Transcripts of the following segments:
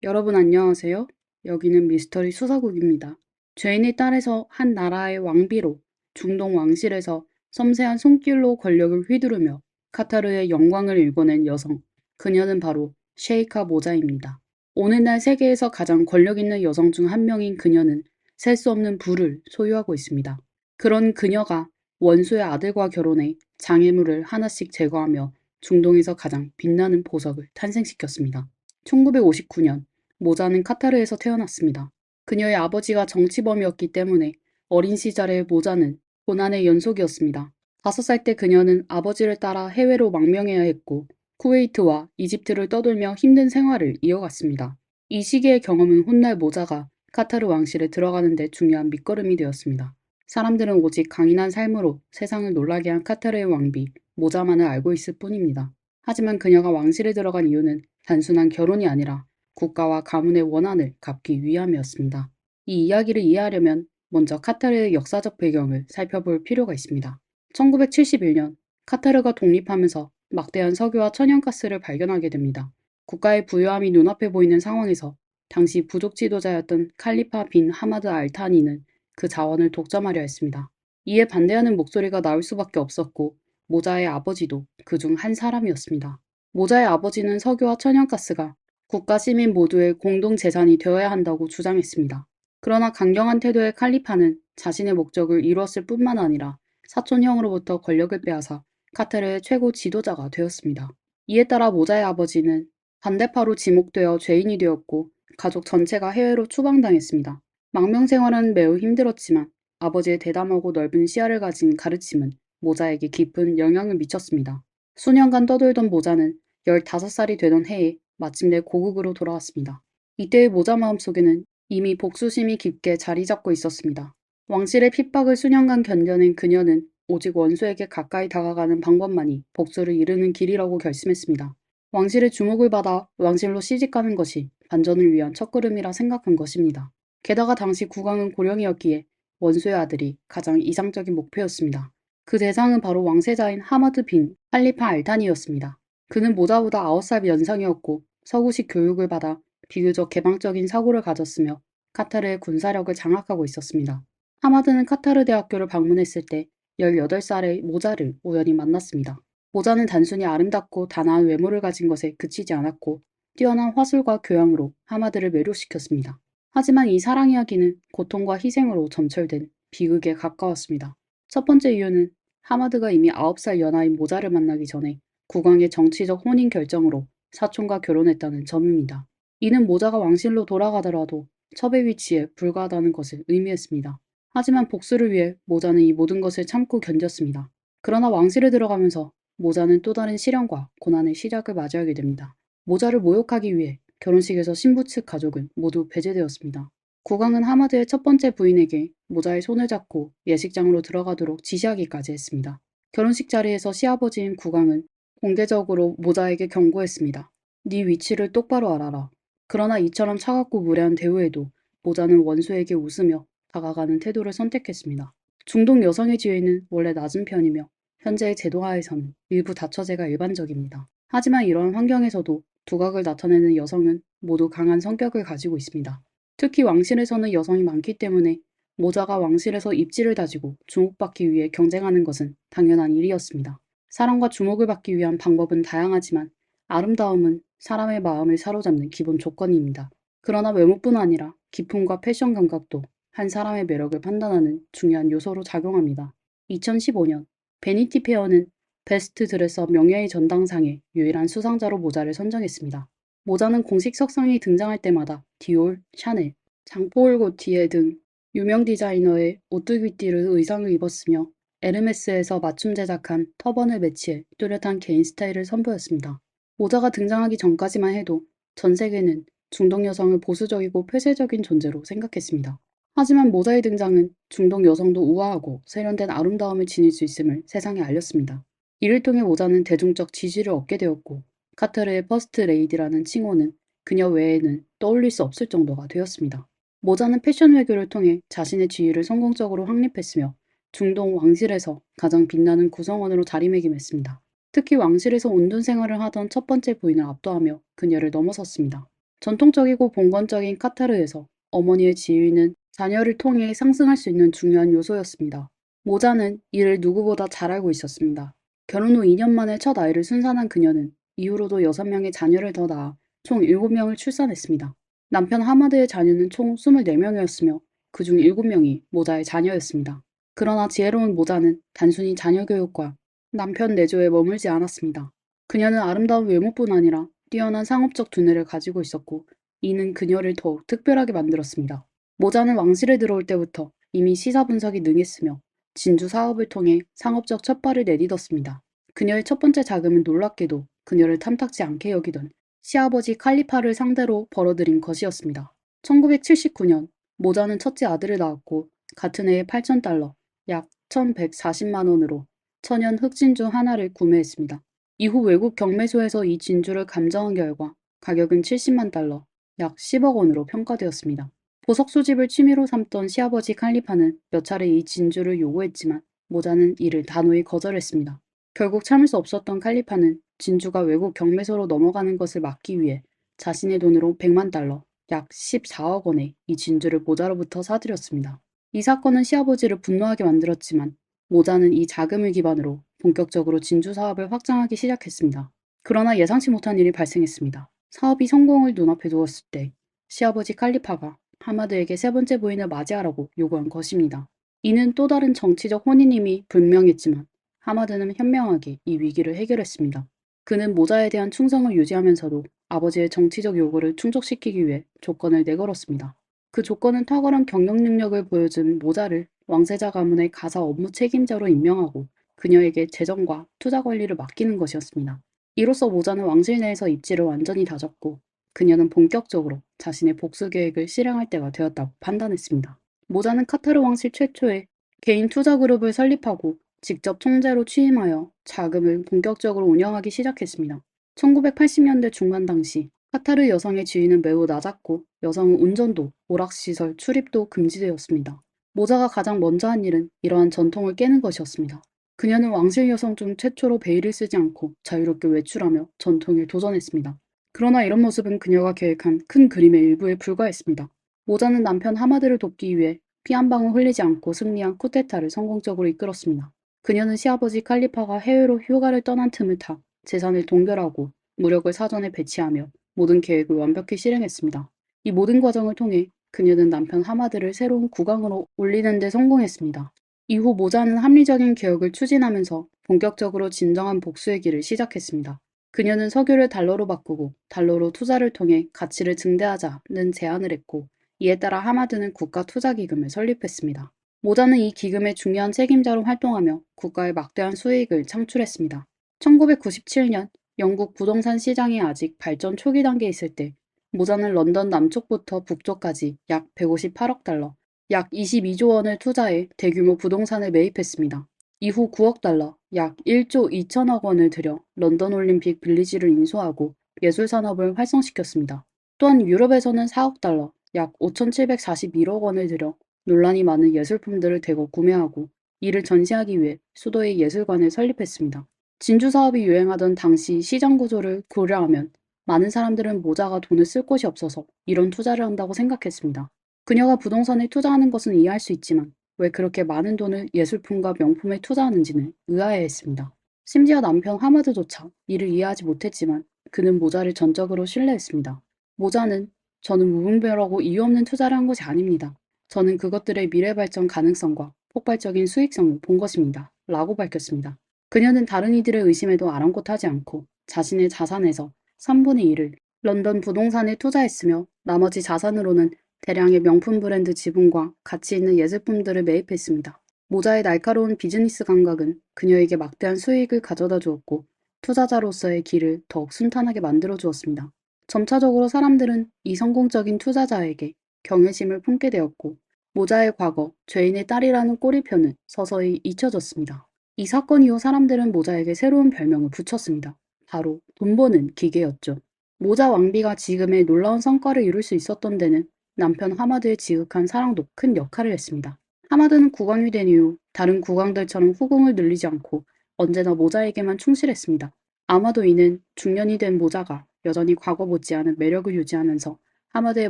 여러분 안녕하세요. 여기는 미스터리 수사국입니다. 죄인의 딸에서 한 나라의 왕비로 중동 왕실에서 섬세한 손길로 권력을 휘두르며 카타르의 영광을 일궈낸 여성. 그녀는 바로 셰이카 모자입니다. 오늘날 세계에서 가장 권력 있는 여성 중 한 명인 그녀는 셀 수 없는 부를 소유하고 있습니다. 그런 그녀가 원수의 아들과 결혼해 장애물을 하나씩 제거하며 중동에서 가장 빛나는 보석을 탄생시켰습니다. 1959년 모자는 카타르에서 태어났습니다. 그녀의 아버지가 정치범이었기 때문에 어린 시절의 모자는 고난의 연속이었습니다. 5살 때 그녀는 아버지를 따라 해외로 망명해야 했고 쿠웨이트와 이집트를 떠돌며 힘든 생활을 이어갔습니다. 이 시기의 경험은 훗날 모자가 카타르 왕실에 들어가는 데 중요한 밑거름이 되었습니다. 사람들은 오직 강인한 삶으로 세상을 놀라게 한 카타르의 왕비 모자만을 알고 있을 뿐입니다. 하지만 그녀가 왕실에 들어간 이유는 단순한 결혼이 아니라 국가와 가문의 원한을 갚기 위함이었습니다. 이 이야기를 이해하려면 먼저 카타르의 역사적 배경을 살펴볼 필요가 있습니다. 1971년 카타르가 독립하면서 막대한 석유와 천연가스를 발견하게 됩니다. 국가의 부유함이 눈앞에 보이는 상황에서 당시 부족 지도자였던 칼리파 빈 하마드 알타니는 그 자원을 독점하려 했습니다. 이에 반대하는 목소리가 나올 수밖에 없었고 모자의 아버지도 그중 한 사람이었습니다. 모자의 아버지는 석유와 천연가스가 국가 시민 모두의 공동 재산이 되어야 한다고 주장했습니다. 그러나 강경한 태도의 칼리파는 자신의 목적을 이루었을 뿐만 아니라 사촌 형으로부터 권력을 빼앗아 카타르의 최고 지도자가 되었습니다. 이에 따라 모자의 아버지는 반대파로 지목되어 죄인이 되었고 가족 전체가 해외로 추방당했습니다. 망명 생활은 매우 힘들었지만 아버지의 대담하고 넓은 시야를 가진 가르침은 모자에게 깊은 영향을 미쳤습니다. 수년간 떠돌던 모자는 15살이 되던 해에 마침내 고국으로 돌아왔습니다. 이때의 모자 마음속에는 이미 복수심이 깊게 자리 잡고 있었습니다. 왕실의 핍박을 수년간 견뎌낸 그녀는 오직 원수에게 가까이 다가가는 방법만이 복수를 이루는 길이라고 결심했습니다. 왕실의 주목을 받아 왕실로 시집가는 것이 반전을 위한 첫걸음이라 생각한 것입니다. 게다가 당시 국왕은 고령이었기에 원수의 아들이 가장 이상적인 목표였습니다. 그 대상은 바로 왕세자인 하마드 빈 칼리파 알탄이었습니다. 그는 모자보다 9살 연상이었고 서구식 교육을 받아 비교적 개방적인 사고를 가졌으며 카타르의 군사력을 장악하고 있었습니다. 하마드는 카타르 대학교를 방문했을 때 18살의 모자를 우연히 만났습니다. 모자는 단순히 아름답고 단아한 외모를 가진 것에 그치지 않았고 뛰어난 화술과 교양으로 하마드를 매료시켰습니다. 하지만 이 사랑 이야기는 고통과 희생으로 점철된 비극에 가까웠습니다. 첫 번째 이유는 하마드가 이미 9살 연하인 모자를 만나기 전에 국왕의 정치적 혼인 결정으로 사촌과 결혼했다는 점입니다. 이는 모자가 왕실로 돌아가더라도 첩의 위치에 불과하다는 것을 의미했습니다. 하지만 복수를 위해 모자는 이 모든 것을 참고 견뎠습니다. 그러나 왕실에 들어가면서 모자는 또 다른 시련과 고난의 시작을 맞이하게 됩니다. 모자를 모욕하기 위해 결혼식에서 신부 측 가족은 모두 배제되었습니다. 국왕은 하마드의 첫 번째 부인에게 모자의 손을 잡고 예식장으로 들어가도록 지시하기까지 했습니다. 결혼식 자리에서 시아버지인 국왕은 공개적으로 모자에게 경고했습니다. 네 위치를 똑바로 알아라. 그러나 이처럼 차갑고 무례한 대우에도 모자는 원수에게 웃으며 다가가는 태도를 선택했습니다. 중동 여성의 지위는 원래 낮은 편이며 현재의 제도하에서는 일부 다처제가 일반적입니다. 하지만 이러한 환경에서도 두각을 나타내는 여성은 모두 강한 성격을 가지고 있습니다. 특히 왕실에서는 여성이 많기 때문에 모자가 왕실에서 입지를 다지고 주목받기 위해 경쟁하는 것은 당연한 일이었습니다. 사랑과 주목을 받기 위한 방법은 다양하지만 아름다움은 사람의 마음을 사로잡는 기본 조건입니다. 그러나 외모뿐 아니라 기품과 패션 감각도 한 사람의 매력을 판단하는 중요한 요소로 작용합니다. 2015년 베니티 페어는 베스트 드레서 명예의 전당상의 유일한 수상자로 모자를 선정했습니다. 모자는 공식 석상이 등장할 때마다 디올, 샤넬, 장포올 고티에 등 유명 디자이너의 오뚜기띠를 의상을 입었으며 에르메스에서 맞춤 제작한 터번을 매치해 뚜렷한 개인 스타일을 선보였습니다. 모자가 등장하기 전까지만 해도 전 세계는 중동 여성을 보수적이고 폐쇄적인 존재로 생각했습니다. 하지만 모자의 등장은 중동 여성도 우아하고 세련된 아름다움을 지닐 수 있음을 세상에 알렸습니다. 이를 통해 모자는 대중적 지지를 얻게 되었고 카타르의 퍼스트 레이디라는 칭호는 그녀 외에는 떠올릴 수 없을 정도가 되었습니다. 모자는 패션 외교를 통해 자신의 지위를 성공적으로 확립했으며 중동 왕실에서 가장 빛나는 구성원으로 자리매김했습니다. 특히 왕실에서 온돈 생활을 하던 첫 번째 부인을 압도하며 그녀를 넘어섰습니다. 전통적이고 봉건적인 카타르에서 어머니의 지위는 자녀를 통해 상승할 수 있는 중요한 요소였습니다. 모자는 이를 누구보다 잘 알고 있었습니다. 결혼 후 2년 만에 첫 아이를 순산한 그녀는 이후로도 6명의 자녀를 더 낳아 총 7명을 출산했습니다. 남편 하마드의 자녀는 총 24명이었으며 그중 7명이 모자의 자녀였습니다. 그러나 지혜로운 모자는 단순히 자녀 교육과 남편 내조에 머물지 않았습니다. 그녀는 아름다운 외모뿐 아니라 뛰어난 상업적 두뇌를 가지고 있었고 이는 그녀를 더욱 특별하게 만들었습니다. 모자는 왕실에 들어올 때부터 이미 시사 분석이 능했으며 진주 사업을 통해 상업적 첫발을 내딛었습니다. 그녀의 첫 번째 자금은 놀랍게도 그녀를 탐탁지 않게 여기던 시아버지 칼리파를 상대로 벌어들인 것이었습니다. 1979년 모자는 첫째 아들을 낳았고 같은 해에 8,000달러, 약 1,140만 원으로 천연 흑진주 하나를 구매했습니다. 이후 외국 경매소에서 이 진주를 감정한 결과 가격은 70만 달러, 약 10억 원으로 평가되었습니다. 보석 수집을 취미로 삼던 시아버지 칼리파는 몇 차례 이 진주를 요구했지만 모자는 이를 단호히 거절했습니다. 결국 참을 수 없었던 칼리파는 진주가 외국 경매소로 넘어가는 것을 막기 위해 자신의 돈으로 100만 달러, 약 14억 원에 이 진주를 모자로부터 사들였습니다. 이 사건은 시아버지를 분노하게 만들었지만 모자는 이 자금을 기반으로 본격적으로 진주 사업을 확장하기 시작했습니다. 그러나 예상치 못한 일이 발생했습니다. 사업이 성공을 눈앞에 두었을 때 시아버지 칼리파가 하마드에게 세 번째 부인을 맞이하라고 요구한 것입니다. 이는 또 다른 정치적 혼인임이 분명했지만 하마드는 현명하게 이 위기를 해결했습니다. 그는 모자에 대한 충성을 유지하면서도 아버지의 정치적 요구를 충족시키기 위해 조건을 내걸었습니다. 그 조건은 탁월한 경영 능력을 보여준 모자를 왕세자 가문의 가사 업무 책임자로 임명하고 그녀에게 재정과 투자 관리를 맡기는 것이었습니다. 이로써 모자는 왕실 내에서 입지를 완전히 다졌고 그녀는 본격적으로 자신의 복수 계획을 실행할 때가 되었다고 판단했습니다. 모자는 카타르 왕실 최초의 개인 투자 그룹을 설립하고 직접 총재로 취임하여 자금을 본격적으로 운영하기 시작했습니다. 1980년대 중반 당시 카타르 여성의 지위는 매우 낮았고 여성은 운전도, 오락시설, 출입도 금지되었습니다. 모자가 가장 먼저 한 일은 이러한 전통을 깨는 것이었습니다. 그녀는 왕실 여성 중 최초로 베일을 쓰지 않고 자유롭게 외출하며 전통에 도전했습니다. 그러나 이런 모습은 그녀가 계획한 큰 그림의 일부에 불과했습니다. 모자는 남편 하마드를 돕기 위해 피 한 방울 흘리지 않고 승리한 쿠데타를 성공적으로 이끌었습니다. 그녀는 시아버지 칼리파가 해외로 휴가를 떠난 틈을 타 재산을 동결하고 무력을 사전에 배치하며 모든 계획을 완벽히 실행했습니다. 이 모든 과정을 통해 그녀는 남편 하마드를 새로운 국왕으로 올리는 데 성공했습니다. 이후 모자는 합리적인 개혁을 추진하면서 본격적으로 진정한 복수의 길을 시작했습니다. 그녀는 석유를 달러로 바꾸고 달러로 투자를 통해 가치를 증대하자는 제안을 했고 이에 따라 하마드는 국가투자기금을 설립했습니다. 모자는 이 기금의 중요한 책임자로 활동하며 국가에 막대한 수익을 창출했습니다. 1997년 영국 부동산 시장이 아직 발전 초기 단계에 있을 때 모자는 런던 남쪽부터 북쪽까지 약 158억 달러, 약 22조 원을 투자해 대규모 부동산을 매입했습니다. 이후 9억 달러, 약 1조 2천억 원을 들여 런던 올림픽 빌리지를 인수하고 예술 산업을 활성시켰습니다. 또한 유럽에서는 4억 달러, 약 5,741억 원을 들여 논란이 많은 예술품들을 대거 구매하고 이를 전시하기 위해 수도에 예술관을 설립했습니다. 진주 사업이 유행하던 당시 시장 구조를 고려하면 많은 사람들은 모자가 돈을 쓸 곳이 없어서 이런 투자를 한다고 생각했습니다. 그녀가 부동산에 투자하는 것은 이해할 수 있지만 왜 그렇게 많은 돈을 예술품과 명품에 투자하는지는 의아해했습니다. 심지어 남편 하마드조차 이를 이해하지 못했지만 그는 모자를 전적으로 신뢰했습니다. 모자는 저는 무분별하고 이유 없는 투자를 한 것이 아닙니다. 저는 그것들의 미래 발전 가능성과 폭발적인 수익성을 본 것입니다. 라고 밝혔습니다. 그녀는 다른 이들의 의심에도 아랑곳하지 않고 자신의 자산에서 3분의 1을 런던 부동산에 투자했으며 나머지 자산으로는 대량의 명품 브랜드 지분과 가치 있는 예술품들을 매입했습니다. 모자의 날카로운 비즈니스 감각은 그녀에게 막대한 수익을 가져다 주었고 투자자로서의 길을 더욱 순탄하게 만들어 주었습니다. 점차적으로 사람들은 이 성공적인 투자자에게 경외심을 품게 되었고 모자의 과거, 죄인의 딸이라는 꼬리표는 서서히 잊혀졌습니다. 이 사건 이후 사람들은 모자에게 새로운 별명을 붙였습니다. 바로 돈 버는 기계였죠. 모자 왕비가 지금의 놀라운 성과를 이룰 수 있었던 데는 남편 하마드의 지극한 사랑도 큰 역할을 했습니다. 하마드는 국왕이 된 이후 다른 국왕들처럼 후궁을 늘리지 않고 언제나 모자에게만 충실했습니다. 아마도 이는 중년이 된 모자가 여전히 과거 못지않은 매력을 유지하면서 하마드의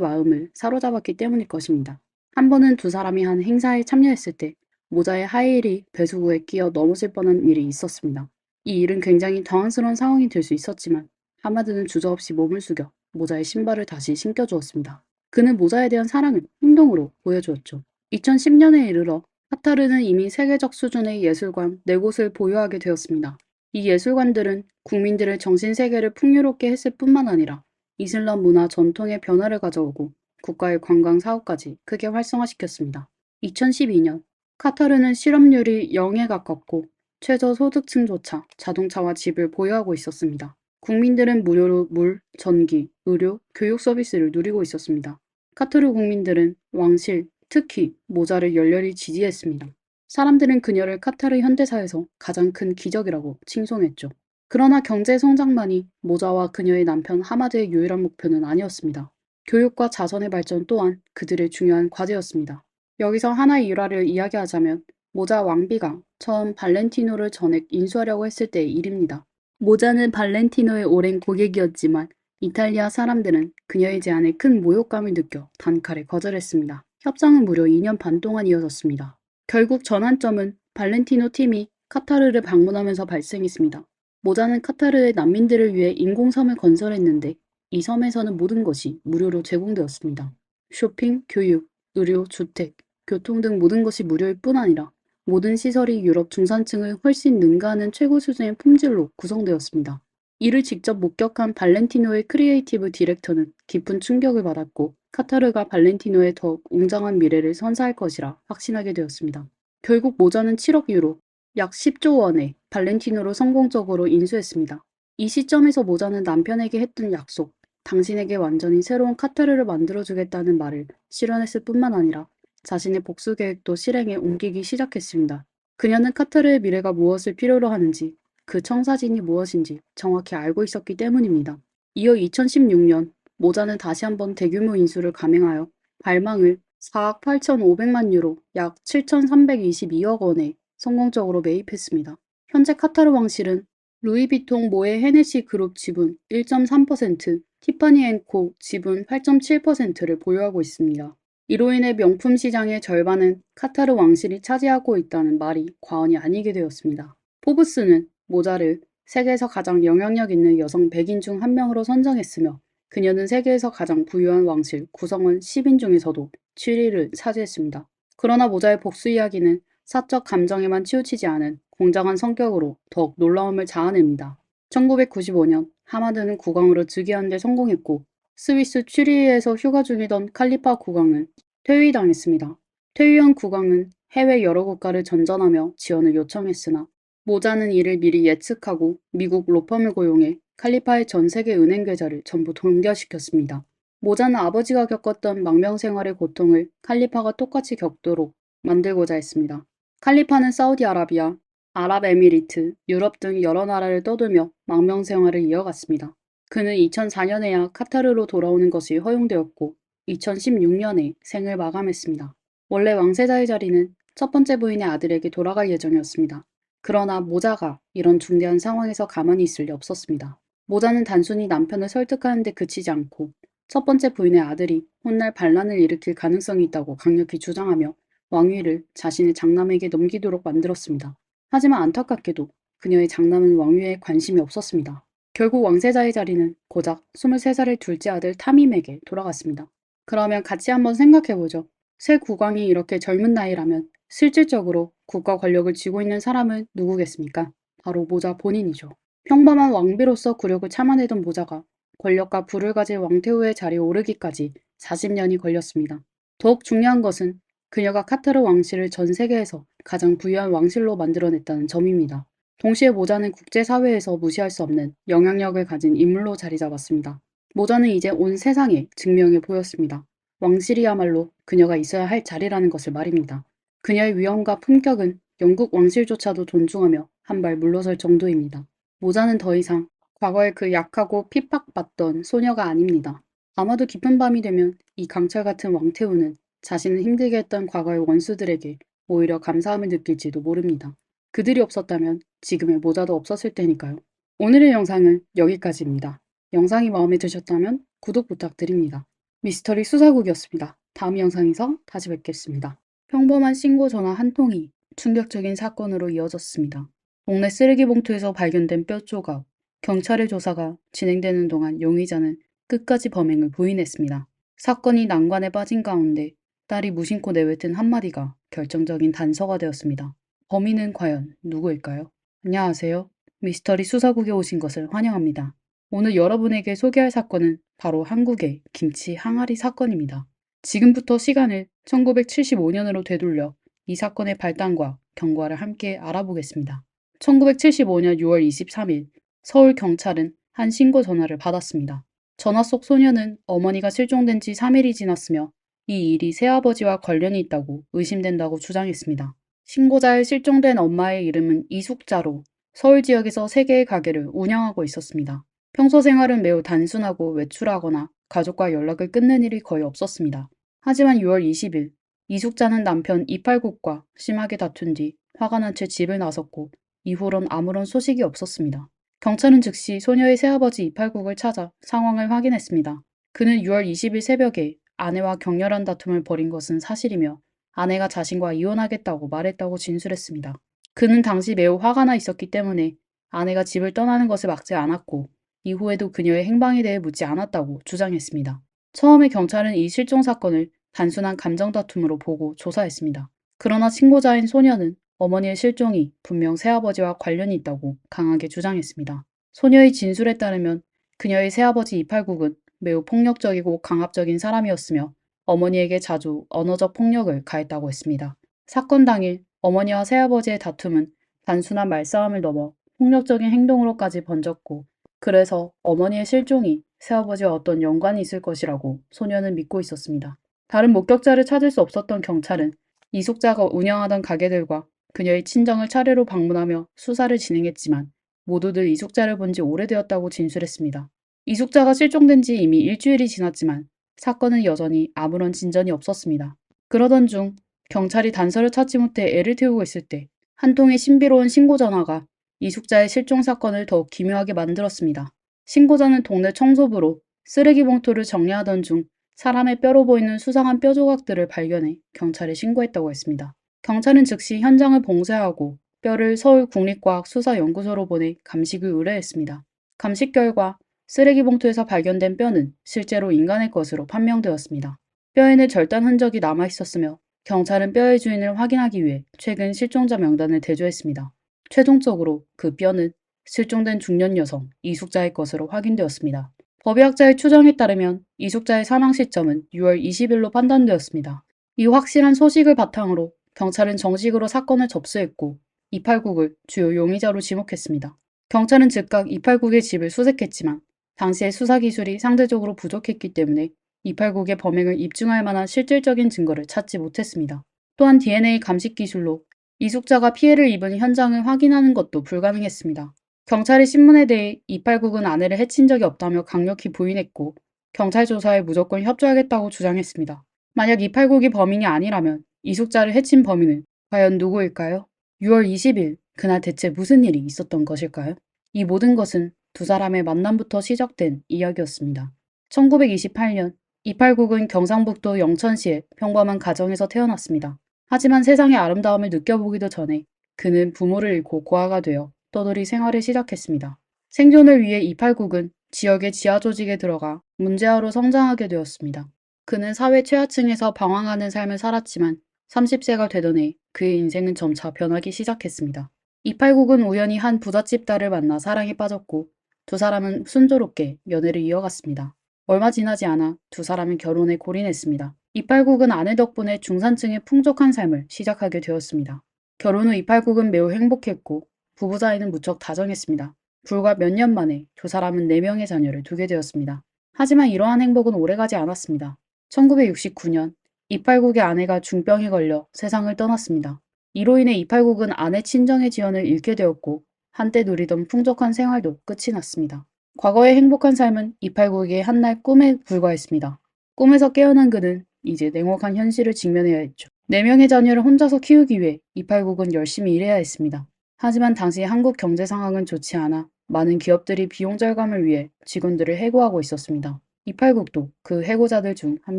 마음을 사로잡았기 때문일 것입니다. 한 번은 두 사람이 한 행사에 참여했을 때 모자의 하이힐이 배수구에 끼어 넘어질 뻔한 일이 있었습니다. 이 일은 굉장히 당황스러운 상황이 될 수 있었지만 하마드는 주저없이 몸을 숙여 모자의 신발을 다시 신겨주었습니다. 그는 모자에 대한 사랑을 행동으로 보여주었죠. 2010년에 이르러 카타르는 이미 세계적 수준의 예술관 4곳을 보유하게 되었습니다. 이 예술관들은 국민들의 정신세계를 풍요롭게 했을 뿐만 아니라 이슬람 문화 전통의 변화를 가져오고 국가의 관광 사업까지 크게 활성화시켰습니다. 2012년 카타르는 실업률이 0에 가깝고 최저소득층조차 자동차와 집을 보유하고 있었습니다. 국민들은 무료로 물, 전기, 의료, 교육 서비스를 누리고 있었습니다. 카타르 국민들은 왕실, 특히 모자를 열렬히 지지했습니다. 사람들은 그녀를 카타르 현대사에서 가장 큰 기적이라고 칭송했죠. 그러나 경제 성장만이 모자와 그녀의 남편 하마드의 유일한 목표는 아니었습니다. 교육과 자선의 발전 또한 그들의 중요한 과제였습니다. 여기서 하나의 일화를 이야기하자면 모자 왕비가 처음 발렌티노를 전액 인수하려고 했을 때의 일입니다. 모자는 발렌티노의 오랜 고객이었지만 이탈리아 사람들은 그녀의 제안에 큰 모욕감을 느껴 단칼에 거절했습니다. 협상은 무려 2년 반 동안 이어졌습니다. 결국 전환점은 발렌티노 팀이 카타르를 방문하면서 발생했습니다. 모자는 카타르의 난민들을 위해 인공섬을 건설했는데 이 섬에서는 모든 것이 무료로 제공되었습니다. 쇼핑, 교육, 의료, 주택, 교통 등 모든 것이 무료일 뿐 아니라 모든 시설이 유럽 중산층을 훨씬 능가하는 최고 수준의 품질로 구성되었습니다. 이를 직접 목격한 발렌티노의 크리에이티브 디렉터는 깊은 충격을 받았고 카타르가 발렌티노의 더욱 웅장한 미래를 선사할 것이라 확신하게 되었습니다. 결국 모자는 7억 유로, 약 10조 원에 발렌티노로 성공적으로 인수했습니다. 이 시점에서 모자는 남편에게 했던 약속, 당신에게 완전히 새로운 카타르를 만들어주겠다는 말을 실현했을 뿐만 아니라 자신의 복수 계획도 실행에 옮기기 시작했습니다. 그녀는 카타르의 미래가 무엇을 필요로 하는지, 그 청사진이 무엇인지 정확히 알고 있었기 때문입니다. 이어 2016년 모자는 다시 한번 대규모 인수를 감행하여 발망을 4억 8,500만 유로, 약 7,322억 원에 성공적으로 매입했습니다. 현재 카타르 왕실은 루이비통 모에 헤네시 그룹 지분 1.3%, 티파니 앤코 지분 8.7%를 보유하고 있습니다. 이로 인해 명품 시장의 절반은 카타르 왕실이 차지하고 있다는 말이 과언이 아니게 되었습니다. 포브스는 모자를 세계에서 가장 영향력 있는 여성 100인 중 한 명으로 선정했으며 그녀는 세계에서 가장 부유한 왕실 구성원 10인 중에서도 7위를 차지했습니다. 그러나 모자의 복수 이야기는 사적 감정에만 치우치지 않은 공정한 성격으로 더욱 놀라움을 자아냅니다. 1995년 하마드는 국왕으로 즉위하는 데 성공했고 스위스 취리히에서 휴가 중이던 칼리파 국왕은 퇴위당했습니다. 퇴위한 국왕은 해외 여러 국가를 전전하며 지원을 요청했으나 모자는 이를 미리 예측하고 미국 로펌을 고용해 칼리파의 전 세계 은행 계좌를 전부 동결시켰습니다. 모자는 아버지가 겪었던 망명생활의 고통을 칼리파가 똑같이 겪도록 만들고자 했습니다. 칼리파는 사우디아라비아, 아랍에미리트, 유럽 등 여러 나라를 떠돌며 망명생활을 이어갔습니다. 그는 2004년에야 카타르로 돌아오는 것이 허용되었고 2016년에 생을 마감했습니다. 원래 왕세자의 자리는 첫 번째 부인의 아들에게 돌아갈 예정이었습니다. 그러나 모자가 이런 중대한 상황에서 가만히 있을 리 없었습니다. 모자는 단순히 남편을 설득하는 데 그치지 않고 첫 번째 부인의 아들이 훗날 반란을 일으킬 가능성이 있다고 강력히 주장하며 왕위를 자신의 장남에게 넘기도록 만들었습니다. 하지만 안타깝게도 그녀의 장남은 왕위에 관심이 없었습니다. 결국 왕세자의 자리는 고작 23살의 둘째 아들 타밈에게 돌아갔습니다. 그러면 같이 한번 생각해보죠. 새 국왕이 이렇게 젊은 나이라면 실질적으로 국가 권력을 쥐고 있는 사람은 누구겠습니까? 바로 모자 본인이죠. 평범한 왕비로서 굴욕을 참아내던 모자가 권력과 부를 가질 왕태후의 자리에 오르기까지 40년이 걸렸습니다. 더욱 중요한 것은 그녀가 카타르 왕실을 전 세계에서 가장 부유한 왕실로 만들어냈다는 점입니다. 동시에 모자는 국제사회에서 무시할 수 없는 영향력을 가진 인물로 자리 잡았습니다. 모자는 이제 온 세상에 증명해 보였습니다. 왕실이야말로 그녀가 있어야 할 자리라는 것을 말입니다. 그녀의 위엄과 품격은 영국 왕실조차도 존중하며 한 발 물러설 정도입니다. 모자는 더 이상 과거의 그 약하고 핍박받던 소녀가 아닙니다. 아마도 깊은 밤이 되면 이 강철 같은 왕태우는 자신을 힘들게 했던 과거의 원수들에게 오히려 감사함을 느낄지도 모릅니다. 그들이 없었다면 지금의 모자도 없었을 테니까요. 오늘의 영상은 여기까지입니다. 영상이 마음에 드셨다면 구독 부탁드립니다. 미스터리 수사국이었습니다. 다음 영상에서 다시 뵙겠습니다. 평범한 신고 전화 한 통이 충격적인 사건으로 이어졌습니다. 동네 쓰레기 봉투에서 발견된 뼈 조각. 경찰의 조사가 진행되는 동안 용의자는 끝까지 범행을 부인했습니다. 사건이 난관에 빠진 가운데 딸이 무심코 내뱉은 한마디가 결정적인 단서가 되었습니다. 범인은 과연 누구일까요? 안녕하세요. 미스터리 수사국에 오신 것을 환영합니다. 오늘 여러분에게 소개할 사건은 바로 한국의 김치 항아리 사건입니다. 지금부터 시간을 1975년으로 되돌려 이 사건의 발단과 경과를 함께 알아보겠습니다. 1975년 6월 23일 서울 경찰은 한 신고 전화를 받았습니다. 전화 속 소녀는 어머니가 실종된 지 3일이 지났으며 이 일이 새아버지와 관련이 있다고 의심된다고 주장했습니다. 신고자의 실종된 엄마의 이름은 이숙자로 서울 지역에서 3개의 가게를 운영하고 있었습니다. 평소 생활은 매우 단순하고 외출하거나 가족과 연락을 끊는 일이 거의 없었습니다. 하지만 6월 20일 이숙자는 남편 이팔국과 심하게 다툰 뒤 화가 난 채 집을 나섰고 이후론 아무런 소식이 없었습니다. 경찰은 즉시 소녀의 새아버지 이팔국을 찾아 상황을 확인했습니다. 그는 6월 20일 새벽에 아내와 격렬한 다툼을 벌인 것은 사실이며 아내가 자신과 이혼하겠다고 말했다고 진술했습니다. 그는 당시 매우 화가 나 있었기 때문에 아내가 집을 떠나는 것을 막지 않았고 이후에도 그녀의 행방에 대해 묻지 않았다고 주장했습니다. 처음에 경찰은 이 실종 사건을 단순한 감정 다툼으로 보고 조사했습니다. 그러나 신고자인 소녀는 어머니의 실종이 분명 새아버지와 관련이 있다고 강하게 주장했습니다. 소녀의 진술에 따르면 그녀의 새아버지 이팔국은 매우 폭력적이고 강압적인 사람이었으며 어머니에게 자주 언어적 폭력을 가했다고 했습니다. 사건 당일 어머니와 새아버지의 다툼은 단순한 말싸움을 넘어 폭력적인 행동으로까지 번졌고 그래서 어머니의 실종이 새아버지와 어떤 연관이 있을 것이라고 소녀는 믿고 있었습니다. 다른 목격자를 찾을 수 없었던 경찰은 이숙자가 운영하던 가게들과 그녀의 친정을 차례로 방문하며 수사를 진행했지만 모두들 이숙자를 본 지 오래되었다고 진술했습니다. 이숙자가 실종된 지 이미 일주일이 지났지만 사건은 여전히 아무런 진전이 없었습니다. 그러던 중 경찰이 단서를 찾지 못해 애를 태우고 있을 때 한 통의 신비로운 신고 전화가 이숙자의 실종 사건을 더욱 기묘하게 만들었습니다. 신고자는 동네 청소부로 쓰레기 봉투를 정리하던 중 사람의 뼈로 보이는 수상한 뼈 조각들을 발견해 경찰에 신고했다고 했습니다. 경찰은 즉시 현장을 봉쇄하고 뼈를 서울국립과학수사연구소로 보내 감식을 의뢰했습니다. 감식 결과 쓰레기 봉투에서 발견된 뼈는 실제로 인간의 것으로 판명되었습니다. 뼈에는 절단 흔적이 남아 있었으며 경찰은 뼈의 주인을 확인하기 위해 최근 실종자 명단을 대조했습니다. 최종적으로 그 뼈는 실종된 중년 여성 이숙자의 것으로 확인되었습니다. 법의학자의 추정에 따르면 이숙자의 사망 시점은 6월 20일로 판단되었습니다. 이 확실한 소식을 바탕으로 경찰은 정식으로 사건을 접수했고 이팔국을 주요 용의자로 지목했습니다. 경찰은 즉각 이팔국의 집을 수색했지만 당시의 수사 기술이 상대적으로 부족했기 때문에 이팔국의 범행을 입증할 만한 실질적인 증거를 찾지 못했습니다. 또한 DNA 감식 기술로 이숙자가 피해를 입은 현장을 확인하는 것도 불가능했습니다. 경찰의 신문에 대해 이팔국은 아내를 해친 적이 없다며 강력히 부인했고 경찰 조사에 무조건 협조하겠다고 주장했습니다. 만약 이팔국이 범인이 아니라면 이숙자를 해친 범인은 과연 누구일까요? 6월 20일 그날 대체 무슨 일이 있었던 것일까요? 이 모든 것은 두 사람의 만남부터 시작된 이야기였습니다. 1928년 이팔국은 경상북도 영천시의 평범한 가정에서 태어났습니다. 하지만 세상의 아름다움을 느껴보기도 전에 그는 부모를 잃고 고아가 되어 떠돌이 생활을 시작했습니다. 생존을 위해 이팔국은 지역의 지하 조직에 들어가 문제아로 성장하게 되었습니다. 그는 사회 최하층에서 방황하는 삶을 살았지만 30세가 되던 해 그의 인생은 점차 변하기 시작했습니다. 이팔국은 우연히 한 부잣집 딸을 만나 사랑에 빠졌고 두 사람은 순조롭게 연애를 이어갔습니다. 얼마 지나지 않아 두 사람은 결혼에 골인했습니다. 이팔국은 아내 덕분에 중산층의 풍족한 삶을 시작하게 되었습니다. 결혼 후 이팔국은 매우 행복했고 부부 사이는 무척 다정했습니다. 불과 몇 년 만에 두 사람은 4명의 자녀를 두게 되었습니다. 하지만 이러한 행복은 오래가지 않았습니다. 1969년 이팔국의 아내가 중병에 걸려 세상을 떠났습니다. 이로 인해 이팔국은 아내 친정의 지원을 잃게 되었고 한때 누리던 풍족한 생활도 끝이 났습니다. 과거의 행복한 삶은 이팔국의 한날 꿈에 불과했습니다. 꿈에서 깨어난 그는 이제 냉혹한 현실을 직면해야 했죠. 4명의 자녀를 혼자서 키우기 위해 이팔국은 열심히 일해야 했습니다. 하지만 당시 한국 경제 상황은 좋지 않아 많은 기업들이 비용 절감을 위해 직원들을 해고하고 있었습니다. 이팔국도 그 해고자들 중 한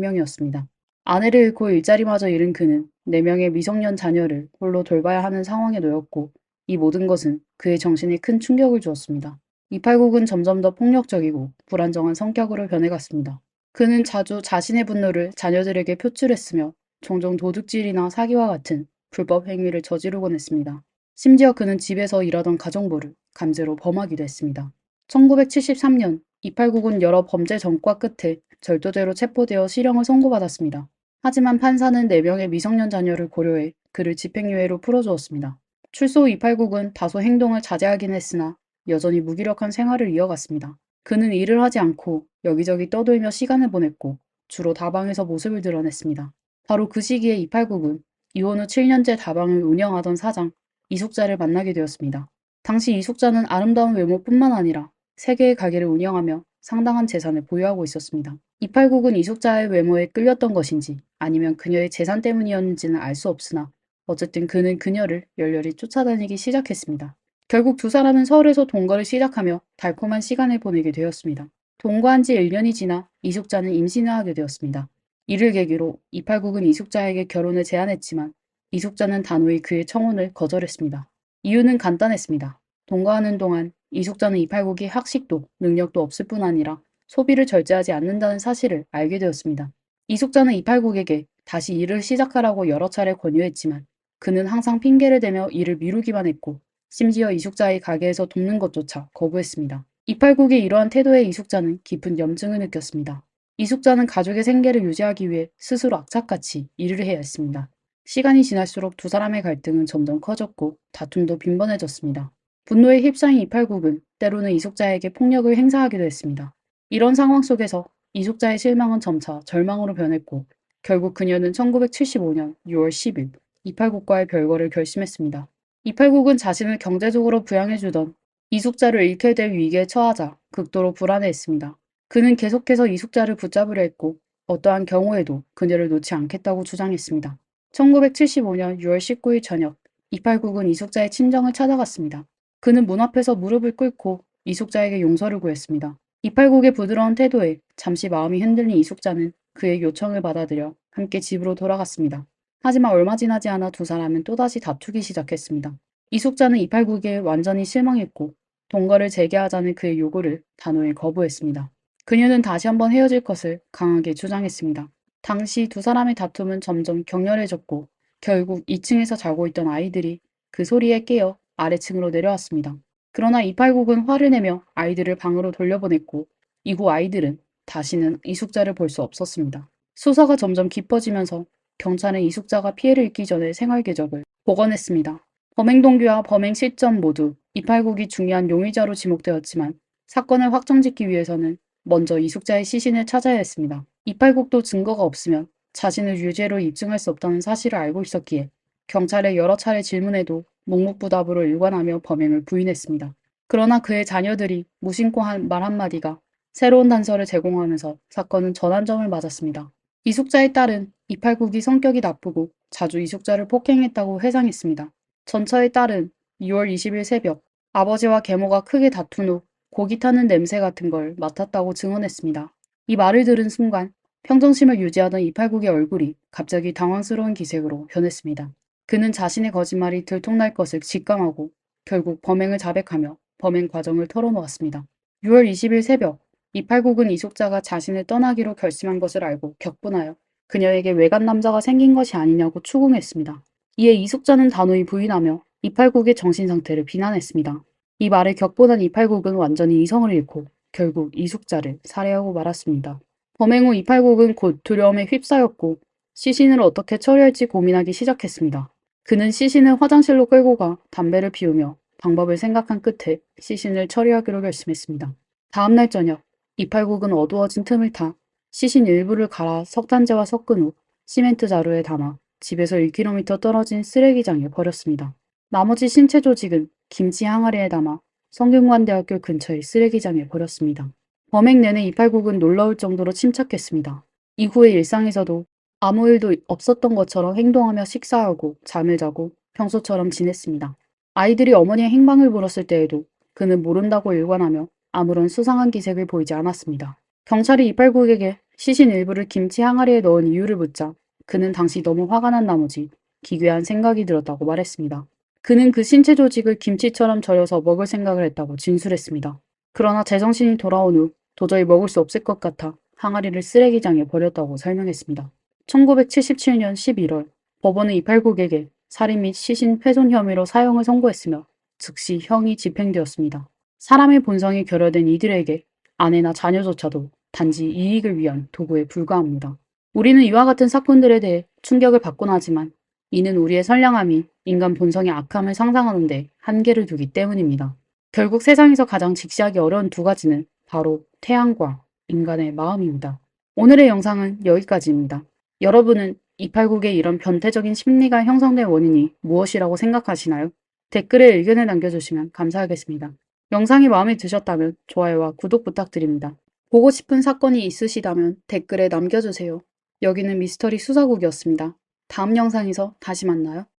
명이었습니다. 아내를 잃고 일자리마저 잃은 그는 4명의 미성년 자녀를 홀로 돌봐야 하는 상황에 놓였고 이 모든 것은 그의 정신에 큰 충격을 주었습니다. 이팔국은 점점 더 폭력적이고 불안정한 성격으로 변해갔습니다. 그는 자주 자신의 분노를 자녀들에게 표출했으며 종종 도둑질이나 사기와 같은 불법 행위를 저지르곤 했습니다. 심지어 그는 집에서 일하던 가정부를 강제로 범하기도 했습니다. 1973년 이팔국은 여러 범죄 전과 끝에 절도죄로 체포되어 실형을 선고받았습니다. 하지만 판사는 4명의 미성년 자녀를 고려해 그를 집행유예로 풀어주었습니다. 출소 후 이팔국은 다소 행동을 자제하긴 했으나 여전히 무기력한 생활을 이어갔습니다. 그는 일을 하지 않고 여기저기 떠돌며 시간을 보냈고 주로 다방에서 모습을 드러냈습니다. 바로 그 시기에 이팔국은 이혼 후 7년째 다방을 운영하던 사장 이숙자를 만나게 되었습니다. 당시 이숙자는 아름다운 외모뿐만 아니라 3개의 가게를 운영하며 상당한 재산을 보유하고 있었습니다. 이팔국은 이숙자의 외모에 끌렸던 것인지 아니면 그녀의 재산 때문이었는지는 알 수 없으나 어쨌든 그는 그녀를 열렬히 쫓아다니기 시작했습니다. 결국 두 사람은 서울에서 동거를 시작하며 달콤한 시간을 보내게 되었습니다. 동거한 지 1년이 지나 이숙자는 임신을 하게 되었습니다. 이를 계기로 이팔국은 이숙자에게 결혼을 제안했지만 이숙자는 단호히 그의 청혼을 거절했습니다. 이유는 간단했습니다. 동거하는 동안 이숙자는 이팔국이 학식도 능력도 없을 뿐 아니라 소비를 절제하지 않는다는 사실을 알게 되었습니다. 이숙자는 이팔국에게 다시 일을 시작하라고 여러 차례 권유했지만 그는 항상 핑계를 대며 일을 미루기만 했고 심지어 이숙자의 가게에서 돕는 것조차 거부했습니다. 이팔국의 이러한 태도에 이숙자는 깊은 염증을 느꼈습니다. 이숙자는 가족의 생계를 유지하기 위해 스스로 악착같이 일을 해야 했습니다. 시간이 지날수록 두 사람의 갈등은 점점 커졌고 다툼도 빈번해졌습니다. 분노에 휩싸인 이팔국은 때로는 이숙자에게 폭력을 행사하기도 했습니다. 이런 상황 속에서 이숙자의 실망은 점차 절망으로 변했고 결국 그녀는 1975년 6월 10일 이팔국과의 별거를 결심했습니다. 이팔국은 자신을 경제적으로 부양해주던 이숙자를 잃게 될 위기에 처하자 극도로 불안해했습니다. 그는 계속해서 이숙자를 붙잡으려 했고 어떠한 경우에도 그녀를 놓지 않겠다고 주장했습니다. 1975년 6월 19일 저녁 이팔국은 이숙자의 친정을 찾아갔습니다. 그는 문 앞에서 무릎을 꿇고 이숙자에게 용서를 구했습니다. 이팔국의 부드러운 태도에 잠시 마음이 흔들린 이숙자는 그의 요청을 받아들여 함께 집으로 돌아갔습니다. 하지만 얼마 지나지 않아 두 사람은 또다시 다투기 시작했습니다. 이숙자는 이팔국에 완전히 실망했고 동거를 재개하자는 그의 요구를 단호히 거부했습니다. 그녀는 다시 한번 헤어질 것을 강하게 주장했습니다. 당시 두 사람의 다툼은 점점 격렬해졌고 결국 2층에서 자고 있던 아이들이 그 소리에 깨어 아래층으로 내려왔습니다. 그러나 이팔국은 화를 내며 아이들을 방으로 돌려보냈고 이후 아이들은 다시는 이숙자를 볼 수 없었습니다. 수사가 점점 깊어지면서 경찰은 이숙자가 피해를 입기 전에 생활계적을 복원했습니다. 범행 동기와 범행 시점 모두 이팔국이 중요한 용의자로 지목되었지만 사건을 확정짓기 위해서는 먼저 이숙자의 시신을 찾아야 했습니다. 이팔국도 증거가 없으면 자신을 유죄로 입증할 수 없다는 사실을 알고 있었기에 경찰에 여러 차례 질문해도 묵묵부답으로 일관하며 범행을 부인했습니다. 그러나 그의 자녀들이 무심코 한 말 한마디가 새로운 단서를 제공하면서 사건은 전환점을 맞았습니다. 이숙자의 딸은 이팔국이 성격이 나쁘고 자주 이숙자를 폭행했다고 회상했습니다. 전처의 딸은 2월 20일 새벽 아버지와 계모가 크게 다툰 후 고기 타는 냄새 같은 걸 맡았다고 증언했습니다. 이 말을 들은 순간 평정심을 유지하던 이팔국의 얼굴이 갑자기 당황스러운 기색으로 변했습니다. 그는 자신의 거짓말이 들통날 것을 직감하고 결국 범행을 자백하며 범행 과정을 털어놓았습니다. 6월 20일 새벽 이팔국은 이숙자가 자신을 떠나기로 결심한 것을 알고 격분하여 그녀에게 외간 남자가 생긴 것이 아니냐고 추궁했습니다. 이에 이숙자는 단호히 부인하며 이팔국의 정신 상태를 비난했습니다. 이 말에 격분한 이팔국은 완전히 이성을 잃고 결국 이숙자를 살해하고 말았습니다. 범행 후 이팔국은 곧 두려움에 휩싸였고 시신을 어떻게 처리할지 고민하기 시작했습니다. 그는 시신을 화장실로 끌고 가 담배를 피우며 방법을 생각한 끝에 시신을 처리하기로 결심했습니다. 다음날 저녁 이팔국은 어두워진 틈을 타 시신 일부를 갈아 석탄재와 섞은 후 시멘트 자루에 담아 집에서 1km 떨어진 쓰레기장에 버렸습니다. 나머지 신체 조직은 김치 항아리에 담아 성균관대학교 근처의 쓰레기장에 버렸습니다. 범행 내내 이팔국은 놀라울 정도로 침착했습니다. 이후의 일상에서도 아무 일도 없었던 것처럼 행동하며 식사하고 잠을 자고 평소처럼 지냈습니다. 아이들이 어머니의 행방을 물었을 때에도 그는 모른다고 일관하며 아무런 수상한 기색을 보이지 않았습니다. 경찰이 이팔국에게 시신 일부를 김치 항아리에 넣은 이유를 묻자 그는 당시 너무 화가 난 나머지 기괴한 생각이 들었다고 말했습니다. 그는 그 신체 조직을 김치처럼 절여서 먹을 생각을 했다고 진술했습니다. 그러나 제정신이 돌아온 후 도저히 먹을 수 없을 것 같아 항아리를 쓰레기장에 버렸다고 설명했습니다. 1977년 11월 법원은 이팔국에게 살인 및 시신 훼손 혐의로 사형을 선고했으며 즉시 형이 집행되었습니다. 사람의 본성이 결여된 이들에게 아내나 자녀조차도 단지 이익을 위한 도구에 불과합니다. 우리는 이와 같은 사건들에 대해 충격을 받곤 하지만 이는 우리의 선량함이 인간 본성의 악함을 상상하는 데 한계를 두기 때문입니다. 결국 세상에서 가장 직시하기 어려운 두 가지는 바로 태양과 인간의 마음입니다. 오늘의 영상은 여기까지입니다. 여러분은 이팔국의 이런 변태적인 심리가 형성된 원인이 무엇이라고 생각하시나요? 댓글에 의견을 남겨주시면 감사하겠습니다. 영상이 마음에 드셨다면 좋아요와 구독 부탁드립니다. 보고 싶은 사건이 있으시다면 댓글에 남겨주세요. 여기는 미스터리 수사국이었습니다. 다음 영상에서 다시 만나요.